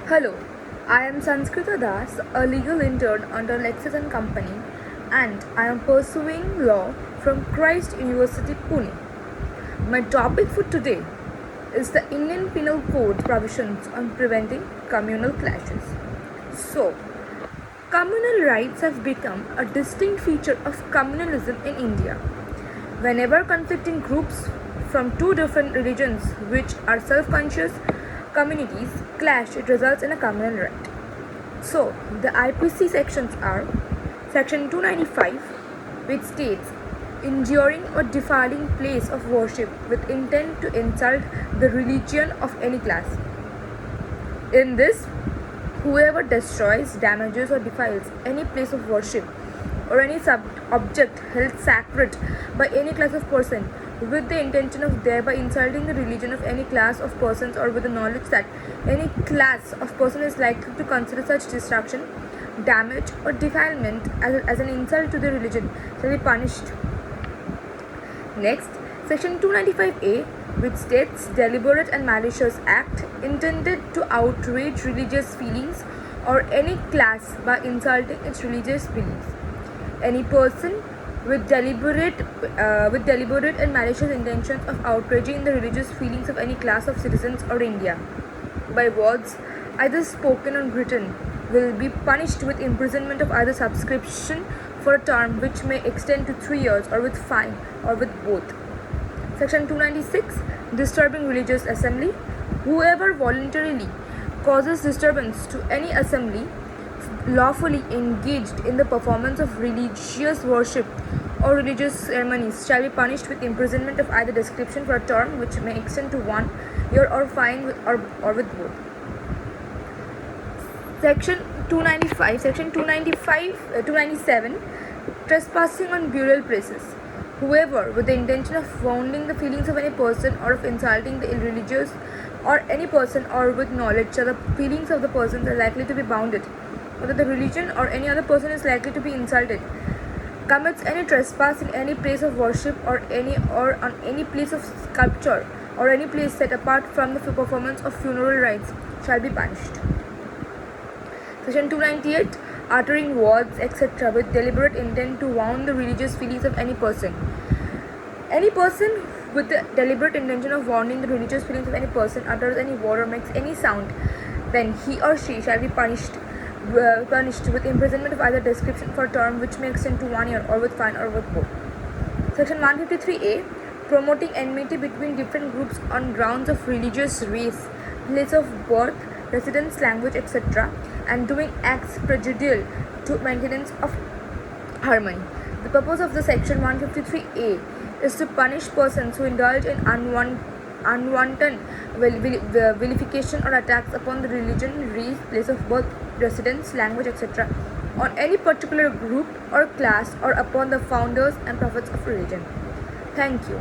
Hello, I am Sanskrita Das, a legal intern under Lexis and Company, and I am pursuing law from Christ University, Pune. My topic for today is the Indian Penal Code provisions on preventing communal clashes. So, communal rights have become a distinct feature of communalism in India. Whenever conflicting groups from two different religions, which are self conscious communities, clash, it results in a communal right. So, the IPC sections are Section 295, which states injuring or defiling place of worship with intent to insult the religion of any class. In this, whoever destroys, damages, or defiles any place of worship or any object held sacred by any class of person with the intention of thereby insulting the religion of any class of persons or with the knowledge that any class of person is likely to consider such destruction, damage, or defilement as an insult to the religion shall be punished. Next, Section 295A, which states deliberate and malicious act intended to outrage religious feelings or any class by insulting its religious beliefs. Any person with deliberate and malicious intentions of outraging the religious feelings of any class of citizens or India by words either spoken or written will be punished with imprisonment of either subscription for a term which may extend to 3 years or with fine or with both. Section 296, disturbing religious assembly. Whoever voluntarily causes disturbance to any assembly lawfully engaged in the performance of religious worship or religious ceremonies shall be punished with imprisonment of either description for a term which may extend to 1 year or fine or with both. Section 297, trespassing on burial places. Whoever, with the intention of wounding the feelings of any person or of insulting the irreligious or any person or with knowledge that the feelings of the persons are likely to be bounded, or that the religion or any other person is likely to be insulted, commits any trespass in any place of worship or on any place of sculpture or any place set apart from the performance of funeral rites shall be punished. Section 298, uttering words, etc., with deliberate intent to wound the religious feelings of any person. Any person with the deliberate intention of wounding the religious feelings of any person utters any word or makes any sound, then he or she shall be punished with imprisonment of either description for a term which may extend to 1 year or with fine or with both. Section 153A, promoting enmity between different groups on grounds of religious, race, place of birth, residence, language, etc., and doing acts prejudicial to maintenance of harmony. The purpose of the Section 153A is to punish persons who indulge in unwanted vilification or attacks upon the religion, race, place of birth, residence, language, etc., on any particular group or class or upon the founders and prophets of religion. Thank you.